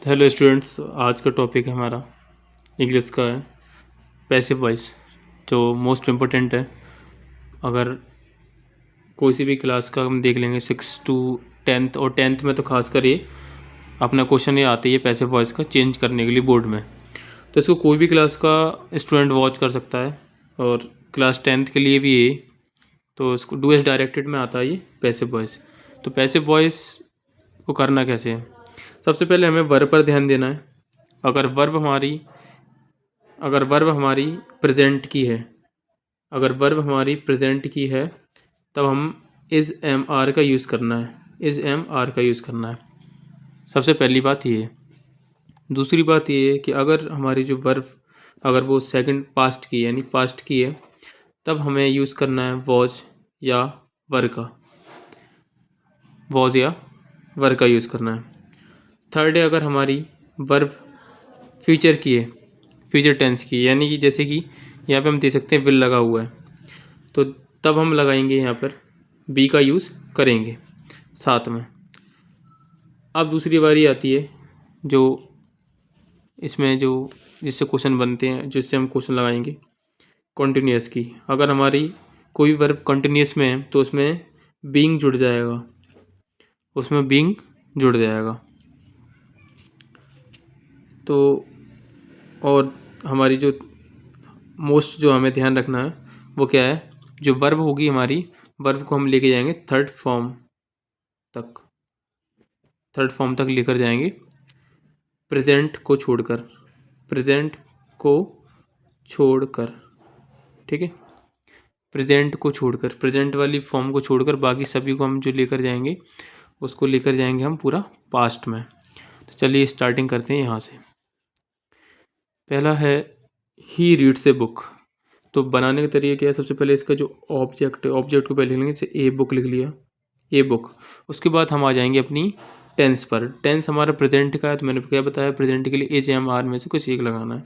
Hello students, आज का topic हमारा इंग्लिश का है पैसिव वॉइस, जो मोस्ट इम्पोर्टेंट है। अगर कोई सी भी क्लास का हम देख लेंगे 6 to 10th, और 10th में तो खासकर ये अपना क्वेश्चन ये आती है पैसिव वॉइस का चेंज करने के लिए बोर्ड में। तो इसको कोई भी क्लास का स्टूडेंट वॉच कर सकता है, और क्लास 10th के लिए भी ये, तो इसको डू एज डायरेक्टेड में आता है ये पैसिव वॉइस। तो पैसिव वॉइस को करना कैसे है? सबसे पहले हमें वर्ब पर ध्यान देना है। अगर वर्ब हमारी प्रेजेंट की है, तब हम इज़ एम आर का यूज़ करना है। सबसे पहली बात ये है। दूसरी बात ये है कि अगर हमारी जो वर्ब अगर वो सेकंड पास्ट की यानी पास्ट की है, तब हमें यूज़ करना है वॉज या वर का यूज़ करना है। थर्ड है, अगर हमारी वर्ब फ्यूचर की है, फ्यूचर टेंस की, यानी कि जैसे कि यहाँ पे हम दे सकते हैं विल लगा हुआ है, तो तब हम लगाएंगे यहाँ पर बी का यूज़ करेंगे साथ में। अब दूसरी बारी आती है जो इसमें जो जिससे क्वेश्चन बनते हैं, जिससे हम क्वेश्चन लगाएंगे कॉन्टिन्यूस की। अगर हमारी कोई वर्ब कॉन्टिन्यूस में है तो उसमें बीइंग जुड़ जाएगा, तो और हमारी जो मोस्ट जो हमें ध्यान रखना है वो क्या है, जो वर्ब होगी हमारी वर्ब को हम लेके जाएंगे थर्ड फॉर्म तक लेकर जाएंगे, प्रेजेंट को छोड़कर, ठीक है। प्रेजेंट वाली फॉर्म को छोड़कर बाकी सभी को हम जो लेकर जाएंगे उसको लेकर जाएंगे हम पूरा पास्ट में। तो चलिए स्टार्टिंग करते हैं यहाँ से। पहला है ही रीड्स ए बुक। तो बनाने का तरीका क्या है? सबसे पहले इसका जो ऑब्जेक्ट को पहले लिख लेंगे, जैसे ए बुक लिख लिया, ए बुक। उसके बाद हम आ जाएंगे अपनी टेंस पर। टेंस हमारा प्रेजेंट का है, तो मैंने क्या बताया, प्रेजेंट के लिए एज एम आर में से कुछ एक लगाना है।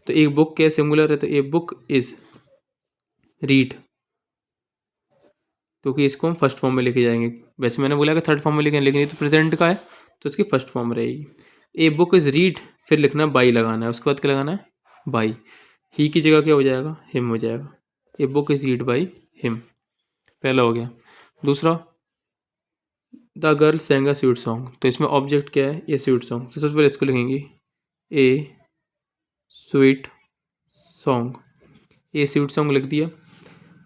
तो एक बुक क्या सिंगुलर है, तो ए बुक इज रीड, क्योंकि इसको हम फर्स्ट फॉर्म में लेके जाएंगे। वैसे मैंने बोला कि थर्ड फॉर्म में लेके, लेकिन ये तो प्रेजेंट का है तो इसकी फर्स्ट फॉर्म रहेगी। ए बुक इज रीड, फिर लिखना बाई लगाना है, उसके बाद क्या लगाना है, बाई। ही की जगह क्या हो जाएगा, हिम हो जाएगा। A book is read by him, पहला हो गया। दूसरा, the girl sang a sweet song. तो इसमें ऑब्जेक्ट क्या है, ये स्वीट सॉन्ग। तो सबसे पहले इसको लिखेंगे ए स्वीट सॉन्ग, ए स्वीट सॉन्ग लिख दिया।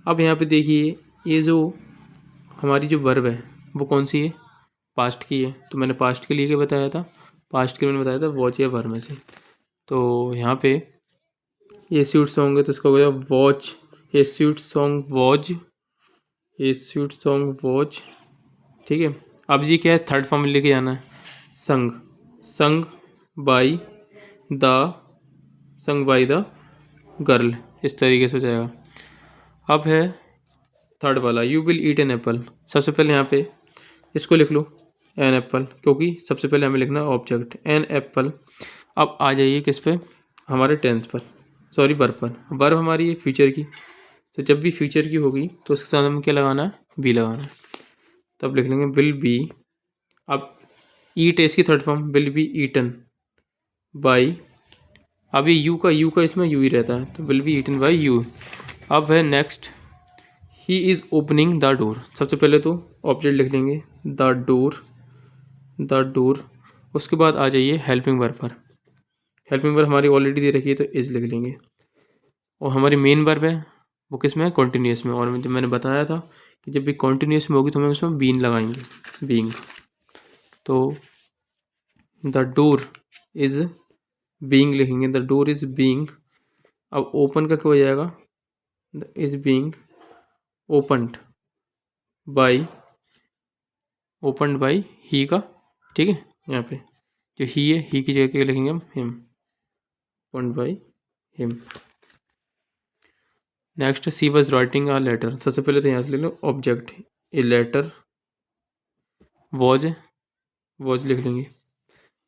अब यहाँ पे देखिए, ये जो हमारी जो वर्ब है वो कौन सी है, पास्ट की है। तो मैंने पास्ट के लिए क्या बताया था, वॉच या वर्ब में से। तो यहाँ पे ये स्वीट सॉन्ग है तो इसका हो गया वॉच, ये स्वीट सॉन्ग वॉच, ठीक है। अब जी क्या है, थर्ड फॉर्म में लेके जाना है, संग बाई द गर्ल, इस तरीके से हो जाएगा। अब है थर्ड वाला, you will eat an apple. सबसे पहले यहाँ पे इसको लिख लो एन एप्पल, क्योंकि सबसे पहले हमें लिखना है ऑब्जेक्ट एन एप्पल। अब आ जाइए किस पे, हमारे टेंस पर, सॉरी वर्ब पर। वर्ब हमारी है फ्यूचर की, तो जब भी फ्यूचर की होगी तो उसके साथ हमें क्या लगाना है, बी लगाना है। तब लिख लेंगे विल बी। अब ईट है इसकी third form, will be eaten by, अभी यू का इसमें यू ही रहता है, तो will be eaten by you. अब है next, he is opening the door. सबसे पहले तो ऑब्जेक्ट लिख लेंगे द डोर। उसके बाद आ जाइए हेल्पिंग वर्ब पर। हेल्पिंग वर्ब हमारी ऑलरेडी दे रखी है तो इज़ लिख लेंगे। और हमारी मेन वर्ब है वो किस में है, कॉन्टीन्यूस में। और जब मैंने बताया था कि जब भी कॉन्टीन्यूस में होगी तो हम उसमें बीन लगाएंगे, बीइंग। तो द डोर इज़ बीइंग लिखेंगे, द डोर इज़ बीइंग। अब ओपन का क्या हो जाएगा, the is being opened by he का, ठीक है। यहाँ पे जो ही है, ही की जगह क्या लिखेंगे हम, him, opened by him. Next, she was writing a letter. सबसे पहले तो यहाँ से ले लो ऑब्जेक्ट, ए लेटर, वॉज लिख लेंगे।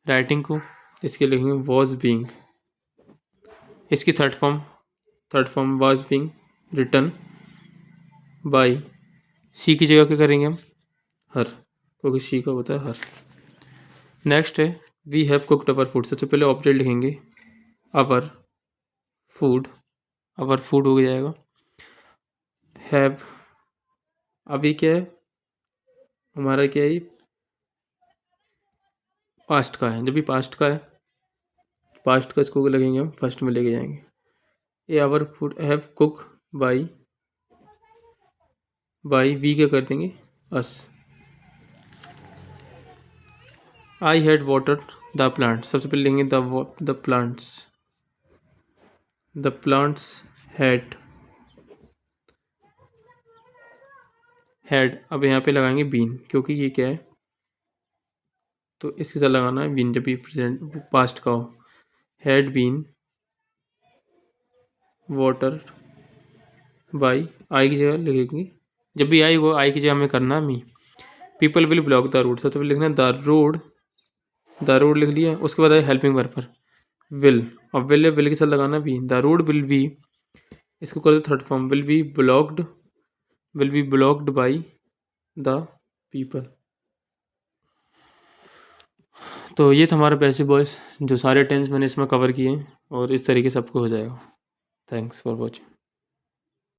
राइटिंग को इसके लिखेंगे वॉज बीइंग, इसकी third form was being written by, she की जगह क्या करेंगे हम, हर, क्योंकि सी का होता है हर। नेक्स्ट है we have cooked our food, सबसे पहले ऑब्जेक्ट लिखेंगे अवर फूड, अवर फूड हो जाएगा। हैव, अभी क्या है हमारा, क्या है पास्ट का है, जब भी पास्ट का है, पास्ट का इसको लगेंगे हम फर्स्ट में लेके जाएंगे। ये our food have cook by, by we क्या कर देंगे us. I had water the plant, सबसे पहले लेंगे the plants, the plants had, had अब यहाँ पे लगाएंगे बीन, क्योंकि ये क्या है तो इसके साथ लगाना है बीन, जब भी प्रेजेंट पास्ट का हो। हैड बीन वाटर बाई, आई की जगह लिखेंगे, जब भी आई हो आई की जगह हमें करना me. People will block the road, सबसे पहले लिखना द रोड, द रोड लिख लिया, उसके बाद है हेल्पिंग वर्कर विल, अब विल है, विल के साथ लगाना भी, द रोड विल बी, इसको कर दो third form, will be blocked, will be blocked by the people. तो ये था हमारा पैसिव वॉइस, जो सारे टेंस मैंने इसमें कवर किए हैं, और इस तरीके से आपको हो जाएगा। Thanks for watching.